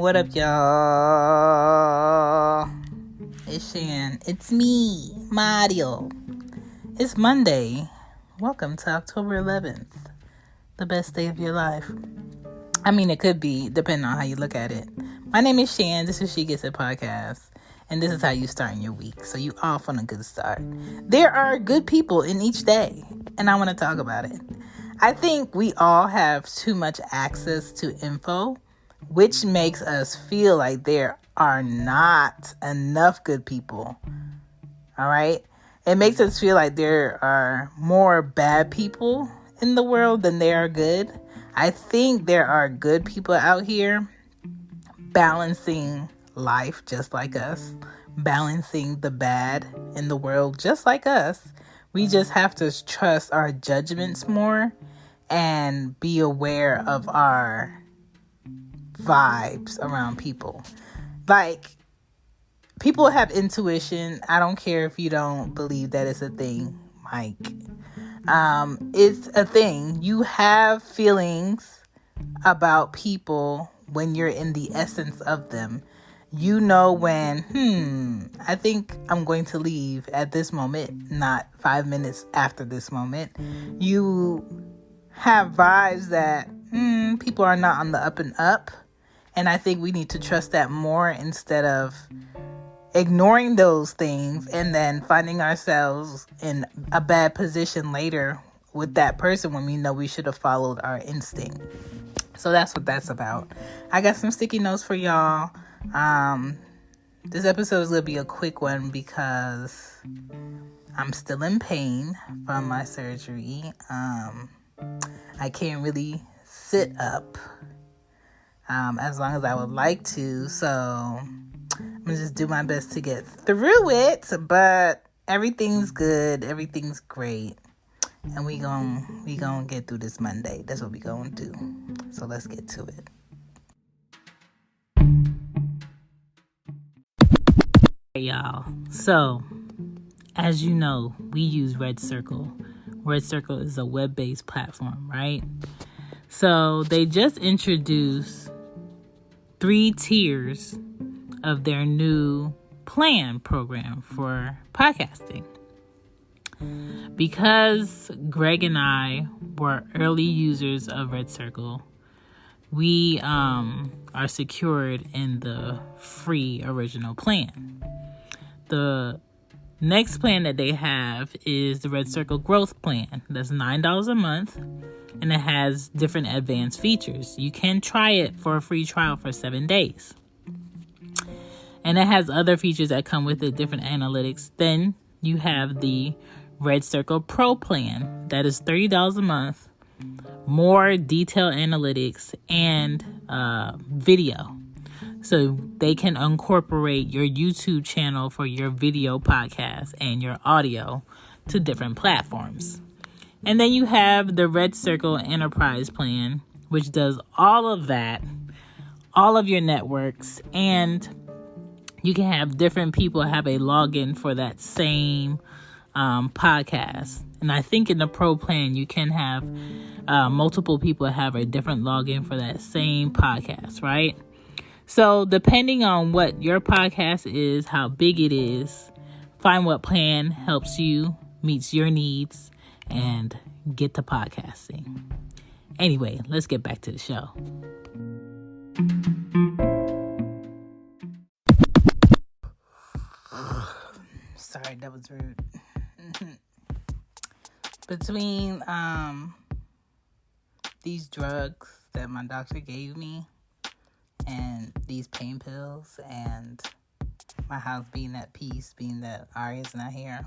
What up, y'all? It's Shan. It's me, Mario. It's Monday. Welcome to October 11th. The best day of your life. I mean, it could be, depending on how you look at it. My name is Shan. This is She Gets It Podcast. And this is how you start in your week. So you off on a good start. There are good people in each day. And I want to talk about it. I think we all have too much access to info, which makes us feel like there are not enough good people. All right? It makes us feel like there are more bad people in the world than there are good. I think there are good people out here balancing life just like us, balancing the bad in the world just like us. We just have to trust our judgments more and be aware of our vibes around people. Like, people have intuition. I don't care if you don't believe that it's a thing, Mike. It's a thing. You have feelings about people when you're in the essence of them. You know when, I think I'm going to leave at this moment, not 5 minutes after this moment. You have vibes that people are not on the up and up. And I think we need to trust that more instead of ignoring those things and then finding ourselves in a bad position later with that person when we know we should have followed our instinct. So that's what that's about. I got some sticky notes for y'all. This episode is going to be a quick one because I'm still in pain from my surgery. I can't really sit up as long as I would like to. So I'm going to just do my best to get through it. But everything's good. Everything's great. And we gonna get through this Monday. That's what we gonna do. So let's get to it. Hey, y'all. So, as you know, we use Red Circle. Red Circle is a web-based platform, right? So they just introduced 3 tiers of their new plan program for podcasting. Because Greg and I were early users of Red Circle, we are secured in the free original plan. The next plan that they have is the Red Circle Growth Plan. That's $9 a month, and it has different advanced features. You can try it for a free trial for 7 days. And it has other features that come with it, different analytics. Then you have the Red Circle Pro Plan. That is $30 a month, more detailed analytics, and video. So they can incorporate your YouTube channel for your video podcast and your audio to different platforms. And then you have the Red Circle Enterprise Plan, which does all of that, all of your networks, and you can have different people have a login for that same podcast. And I think in the Pro Plan, you can have multiple people have a different login for that same podcast, right? So depending on what your podcast is, how big it is, find what plan helps you, meets your needs, and get to podcasting. Anyway, let's get back to the show. Sorry, that was rude. Between these drugs that my doctor gave me and these pain pills and my house being at peace, being that Aria's not here,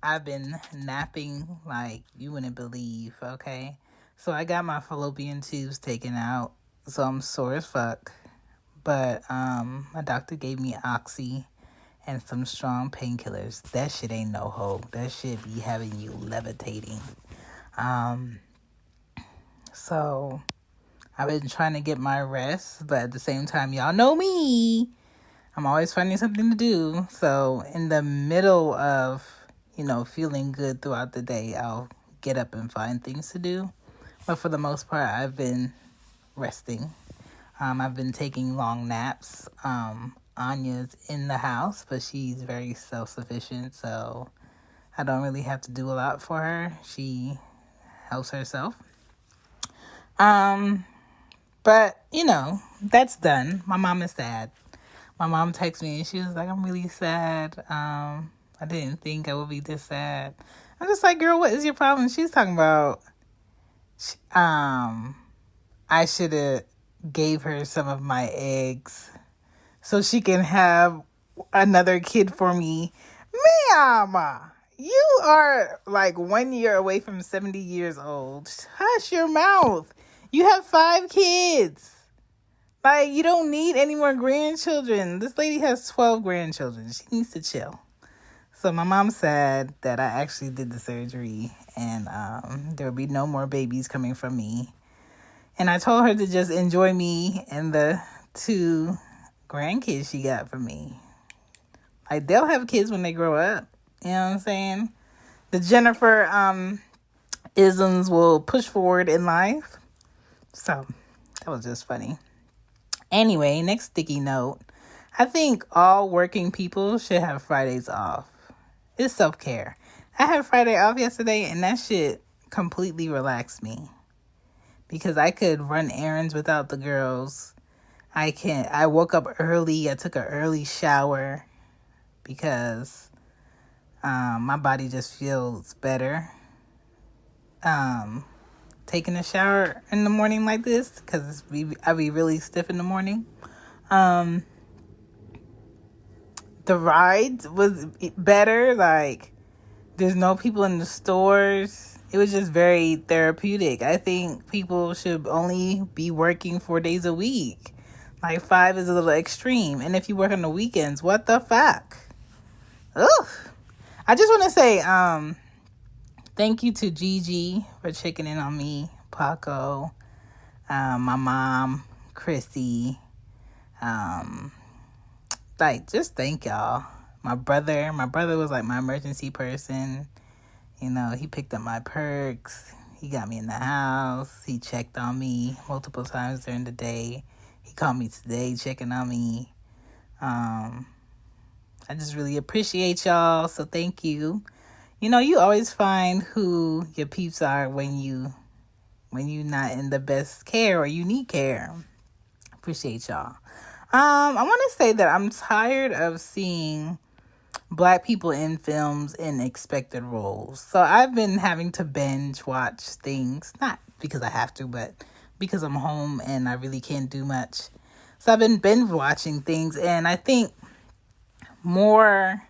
I've been napping like you wouldn't believe, okay? So I got my fallopian tubes taken out, so I'm sore as fuck. But my doctor gave me Oxy and some strong painkillers. That shit ain't no hope. That shit be having you levitating. So I've been trying to get my rest, but at the same time, y'all know me. I'm always finding something to do. So in the middle of, feeling good throughout the day, I'll get up and find things to do. But for the most part, I've been resting. I've been taking long naps. Anya's in the house, but she's very self-sufficient, so I don't really have to do a lot for her. She helps herself. But, that's done. My mom is sad. My mom texted me and she was like, I'm really sad. I didn't think I would be this sad. I'm just like, girl, what is your problem? She's talking about, I should have gave her some of my eggs so she can have another kid for me. Ma'am, you are like 1 year away from 70 years old. Hush your mouth. You have 5 kids. Like, you don't need any more grandchildren. This lady has 12 grandchildren. She needs to chill. So my mom said that I actually did the surgery and there will be no more babies coming from me. And I told her to just enjoy me and the 2 grandkids she got from me. Like, they'll have kids when they grow up. You know what I'm saying? The Jennifer isms will push forward in life. So that was just funny. Anyway, next sticky note. I think all working people should have Fridays off. It's self-care. I had Friday off yesterday and that shit completely relaxed me. Because I could run errands without the girls. I woke up early. I took an early shower because my body just feels better. Taking a shower in the morning like this because I be really stiff in the morning. The ride was better. Like, there's no people in the stores. It was just very therapeutic. I think people should only be working 4 days a week. Like, 5 is a little extreme. And if you work on the weekends, what the fuck? Ugh. I just want to say, thank you to Gigi for checking in on me, Paco, my mom, Chrissy. Just thank y'all. My brother was like my emergency person. He picked up my perks. He got me in the house. He checked on me multiple times during the day. He called me today checking on me. I just really appreciate y'all. So thank you. You always find who your peeps are when you're not in the best care or you need care. Appreciate y'all. I want to say that I'm tired of seeing Black people in films in expected roles. So I've been having to binge watch things, not because I have to, but because I'm home and I really can't do much. So I've been binge watching things, and I think more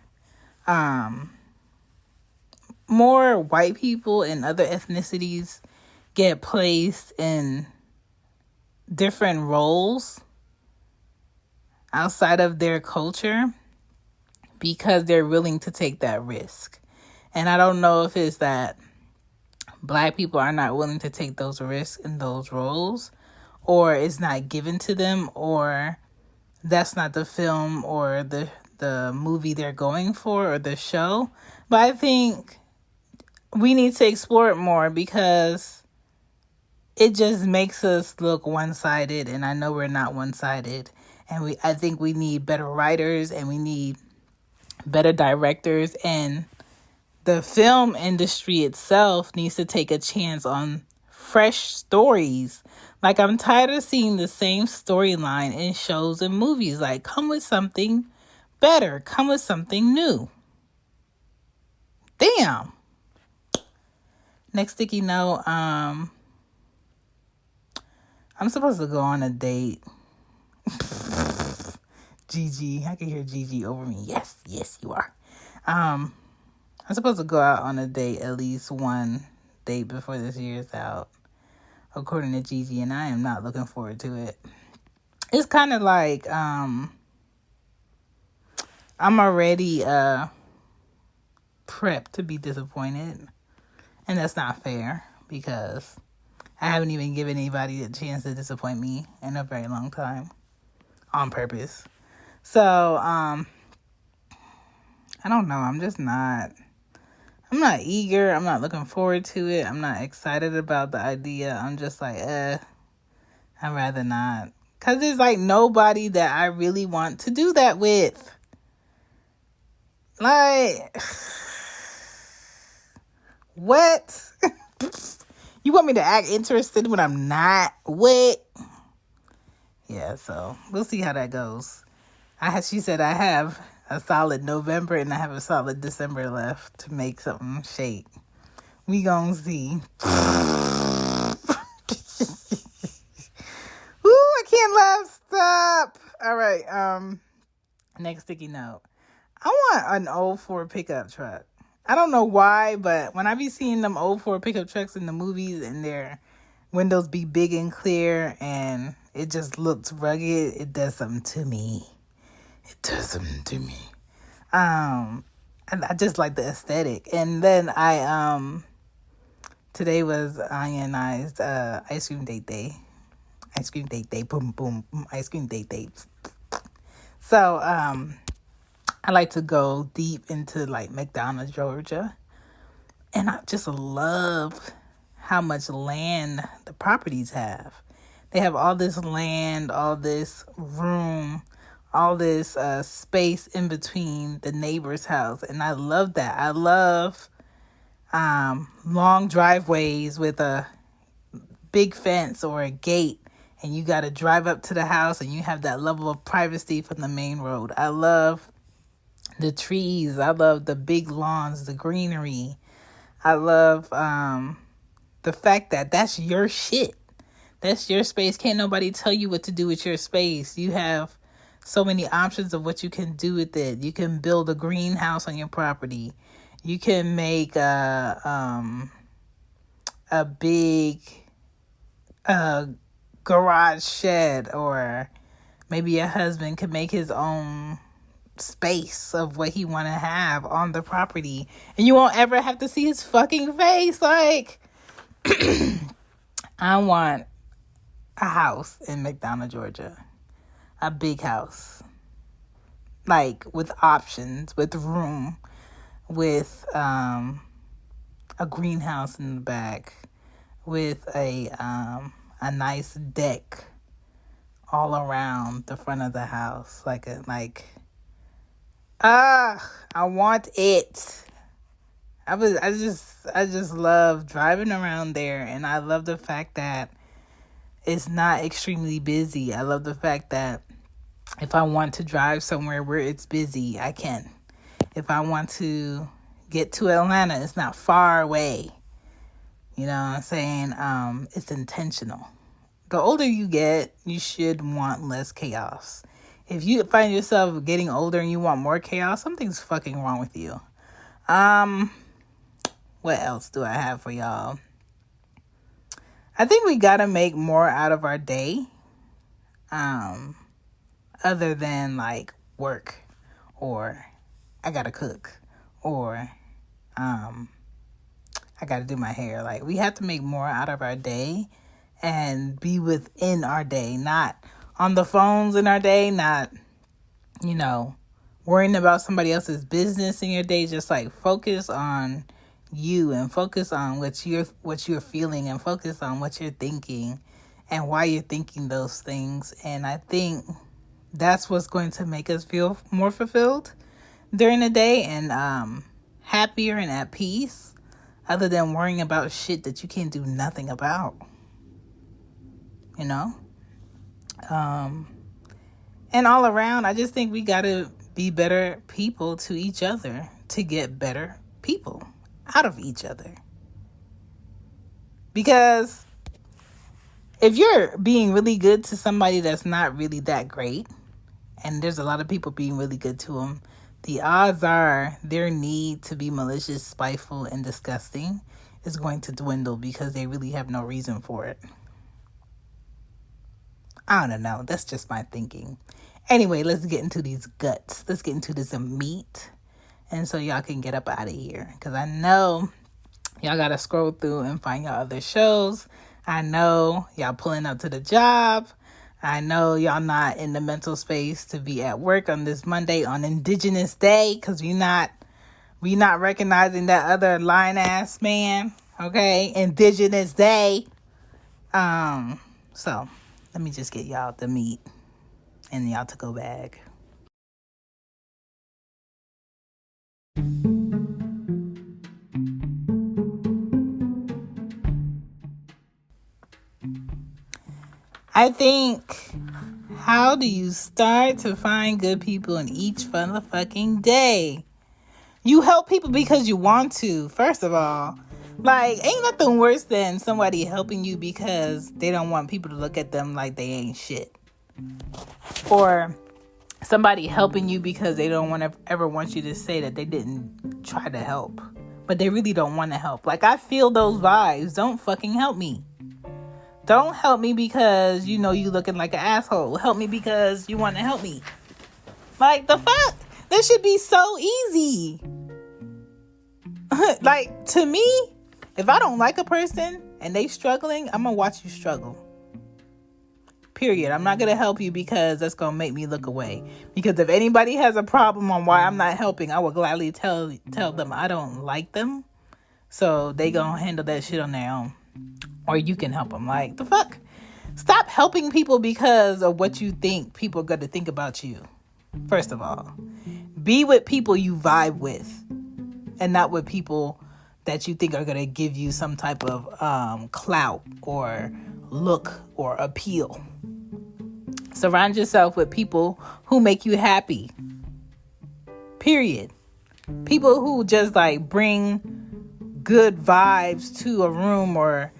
white people and other ethnicities get placed in different roles outside of their culture because they're willing to take that risk. And I don't know if it's that Black people are not willing to take those risks in those roles, or it's not given to them, or that's not the film or the movie they're going for or the show. But I think we need to explore it more because it just makes us look one-sided, and I know we're not one-sided. And I think we need better writers and we need better directors, and the film industry itself needs to take a chance on fresh stories. Like, I'm tired of seeing the same storyline in shows and movies. Like, come with something better. Come with something new. Damn. Next sticky note, I'm supposed to go on a date. Gigi, I can hear Gigi over me. Yes, you are. I'm supposed to go out on a date, at least one date before this year's out, according to Gigi, and I am not looking forward to it. It's kind of like I'm already prepped to be disappointed, and that's not fair because I haven't even given anybody a chance to disappoint me in a very long time on purpose. So, I don't know. I'm not eager. I'm not looking forward to it. I'm not excited about the idea. I'm just like, I'd rather not. Because there's like nobody that I really want to do that with. Like, what? You want me to act interested when I'm not? What? Yeah, so we'll see how that goes. She said I have a solid November and I have a solid December left to make something shake. We gonna see. Ooh, I can't laugh. Stop. All right. Next sticky note. I want an old Ford pickup truck. I don't know why, but when I be seeing them old Ford pickup trucks in the movies and their windows be big and clear and it just looks rugged, it does something to me. It does something to me. And I just like the aesthetic. And then today was Anya and I's ice cream date day. Ice cream date day. Boom, boom, boom. Ice cream date day. So, I like to go deep into like McDonough, Georgia. And I just love how much land the properties have. They have all this land, all this room, all this space in between the neighbor's house. And I love that. I love long driveways with a big fence or a gate. And you got to drive up to the house and you have that level of privacy from the main road. I love the trees. I love the big lawns, the greenery. I love the fact that that's your shit. That's your space. Can't nobody tell you what to do with your space. You have so many options of what you can do with it. You can build a greenhouse on your property. You can make a big garage shed, or maybe your husband could make his own space of what he want to have on the property, and you won't ever have to see his fucking face. Like, I want a house in McDonough, Georgia, a big house, like with options, with room, with a greenhouse in the back, with a nice deck all around the front of the house, I want it. I just love driving around there, and I love the fact that it's not extremely busy. I love the fact that if I want to drive somewhere where it's busy, I can. If I want to get to Atlanta, it's not far away. You know what I'm saying? It's intentional. The older you get, you should want less chaos. If you find yourself getting older and you want more chaos, something's fucking wrong with you. What else do I have for y'all? I think we gotta make more out of our day. Other than like work, or I gotta cook, or I gotta do my hair. Like, we have to make more out of our day and be within our day, not on the phones in our day, not, worrying about somebody else's business in your day. Just like focus on you and focus on what you're feeling and focus on what you're thinking and why you're thinking those things. And I think that's what's going to make us feel more fulfilled during the day and happier and at peace, other than worrying about shit that you can't do nothing about. And all around, I just think we gotta be better people to each other to get better people out of each other. Because if you're being really good to somebody that's not really that great, and there's a lot of people being really good to them, the odds are their need to be malicious, spiteful, and disgusting is going to dwindle because they really have no reason for it. I don't know. That's just my thinking. Anyway, let's get into these guts. Let's get into this meat. And so y'all can get up out of here. Because I know y'all got to scroll through and find y'all other shows. I know y'all pulling up to the job. I know y'all not in the mental space to be at work on this Monday on Indigenous Day. Because we not recognizing that other lying ass man. Okay? Indigenous Day. So Let me just get y'all the meat in y'all to-go bag. I think, how do you start to find good people in each motherfucking day? You help people because you want to, first of all. Like, ain't nothing worse than somebody helping you because they don't want people to look at them like they ain't shit. Or somebody helping you because they don't ever want you to say that they didn't try to help. But they really don't want to help. Like, I feel those vibes. Don't fucking help me. Don't help me because you know you looking like an asshole. Help me because you want to help me. Like, the fuck? This should be so easy. Like, to me, if I don't like a person and they struggling, I'm going to watch you struggle. Period. I'm not going to help you because that's going to make me look away. Because if anybody has a problem on why I'm not helping, I will gladly tell them I don't like them. So they going to handle that shit on their own. Or you can help them. Like, the fuck? Stop helping people because of what you think people are going to think about you. First of all, be with people you vibe with and not with people that you think are going to give you some type of clout or look or appeal. Surround yourself with people who make you happy. Period. People who just like bring good vibes to a room or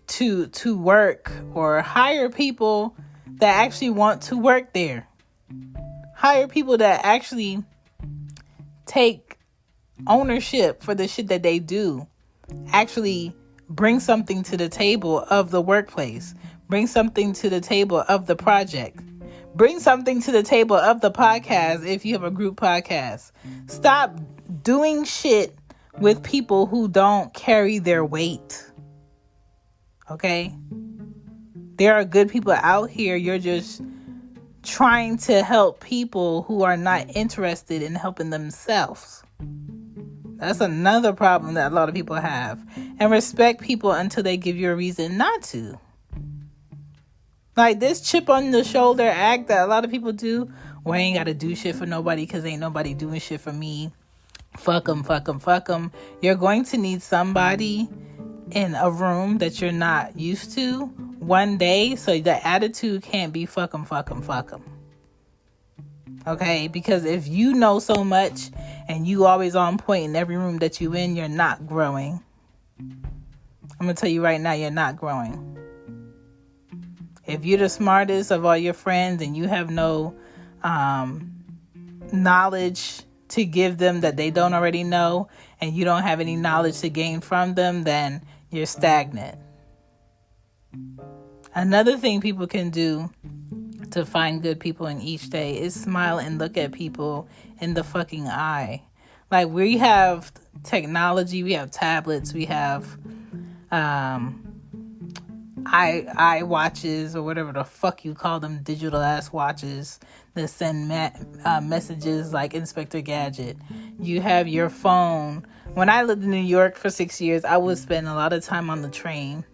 to work, or hire people that actually want to work there. Hire people that actually take ownership for the shit that they do. Actually bring something to the table of the workplace. Bring something to the table of the project. Bring something to the table of the podcast if you have a group podcast. Stop doing shit with people who don't carry their weight. Okay? There are good people out here. You're just trying to help people who are not interested in helping themselves. That's another problem that a lot of people have. And respect people until they give you a reason not to. Like this chip on the shoulder act that a lot of people do. Well, I ain't got to do shit for nobody because ain't nobody doing shit for me. Fuck them, fuck them, fuck them. You're going to need somebody in a room that you're not used to one day. So the attitude can't be fuck them, fuck them, fuck them. Okay? Because if you know so much and you always on point in every room that you in, you're not growing. I'm going to tell you right now, you're not growing. If you're the smartest of all your friends and you have no knowledge to give them that they don't already know, and you don't have any knowledge to gain from them, then you're stagnant. Another thing people can do to find good people in each day is smile and look at people in the fucking eye. Like, we have technology, we have tablets, we have eye watches or whatever the fuck you call them, digital ass watches that send messages like Inspector Gadget. You have your phone. When I lived in New York for 6 years, I would spend a lot of time on the train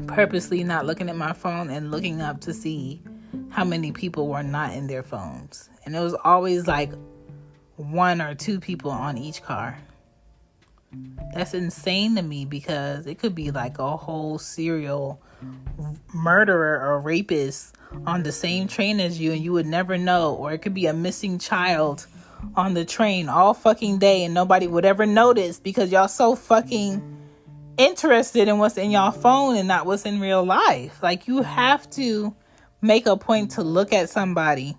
purposely not looking at my phone and looking up to see how many people were not in their phones. And it was always like 1 or 2 people on each car. That's insane to me because it could be like a whole serial murderer or rapist on the same train as you and you would never know. Or it could be a missing child on the train all fucking day and nobody would ever notice because y'all so fucking interested in what's in y'all phone and not what's in real life. Like, you have to make a point to look at somebody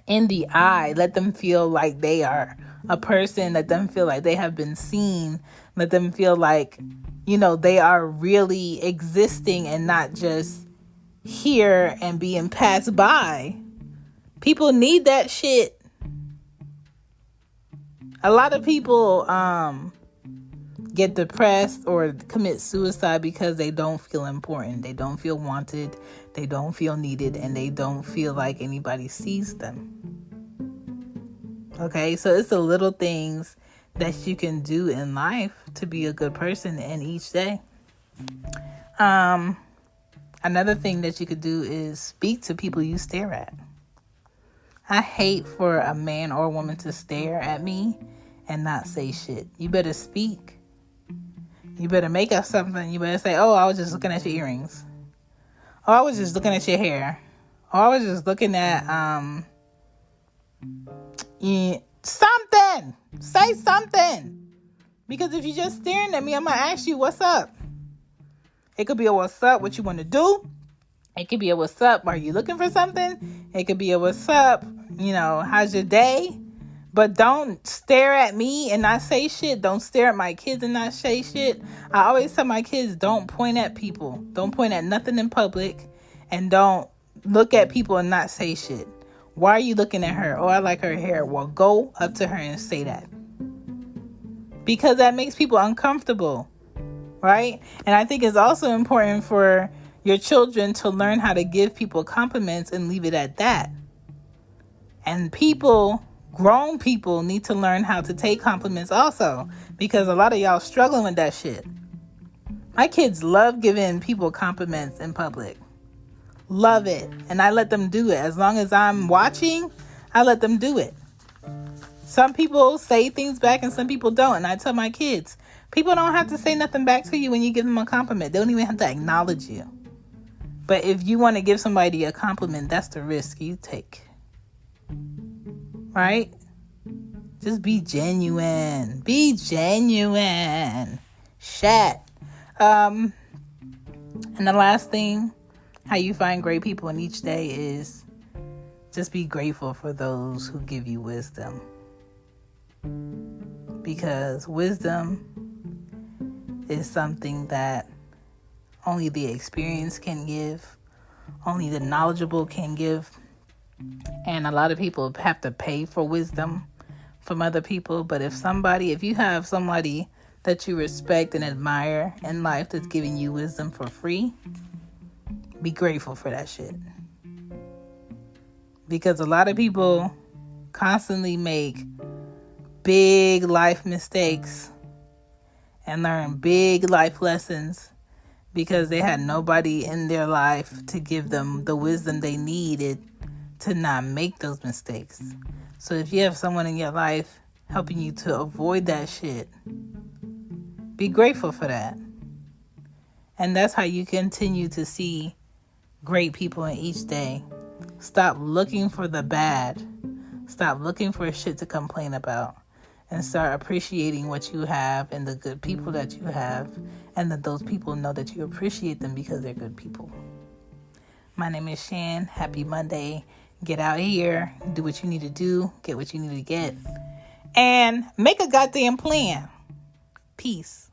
in the eye. Let them feel like they are a person. Let them feel like they have been seen. Let them feel like, you know, they are really existing and not just here and being passed by. People need that shit. A lot of people get depressed or commit suicide because they don't feel important. They don't feel wanted. They don't feel needed. And they don't feel like anybody sees them. Okay, so it's the little things that you can do in life to be a good person in each day. Another thing that you could do is speak to people you stare at. I hate for a man or a woman to stare at me and not say shit. You better speak. You better make up something. You better say, oh, I was just looking at your earrings. Oh, I was just looking at your hair. Oh, I was just looking at something. Say something. Because if you're just staring at me, I'm going to ask you, what's up? It could be a what's up, what you want to do. It could be a what's up, are you looking for something? It could be a what's up, how's your day? But don't stare at me and not say shit. Don't stare at my kids and not say shit. I always tell my kids, don't point at people. Don't point at nothing in public. And don't look at people and not say shit. Why are you looking at her? Oh, I like her hair. Well, go up to her and say that. Because that makes people uncomfortable. Right? And I think it's also important for your children to learn how to give people compliments and leave it at that. And grown people need to learn how to take compliments also, because a lot of y'all struggling with that shit. My kids love giving people compliments in public. Love it. And I let them do it. As long as I'm watching, I let them do it. Some people say things back and some people don't. And I tell my kids, people don't have to say nothing back to you when you give them a compliment. They don't even have to acknowledge you. But if you want to give somebody a compliment, that's the risk you take. Right? Just be genuine. Be genuine. Chat. And the last thing, how you find great people in each day is just be grateful for those who give you wisdom. Because wisdom is something that only the experience can give. Only the knowledgeable can give. And a lot of people have to pay for wisdom from other people. But if you have somebody that you respect and admire in life that's giving you wisdom for free, be grateful for that shit. Because a lot of people constantly make big life mistakes and learn big life lessons because they had nobody in their life to give them the wisdom they needed to not make those mistakes. So if you have someone in your life helping you to avoid that shit, be grateful for that. And that's how you continue to see great people in each day. Stop looking for the bad. Stop looking for shit to complain about. And start appreciating what you have and the good people that you have. And that those people know that you appreciate them because they're good people. My name is Shan. Happy Monday. Get out here. Do what you need to do. Get what you need to get. And make a goddamn plan. Peace.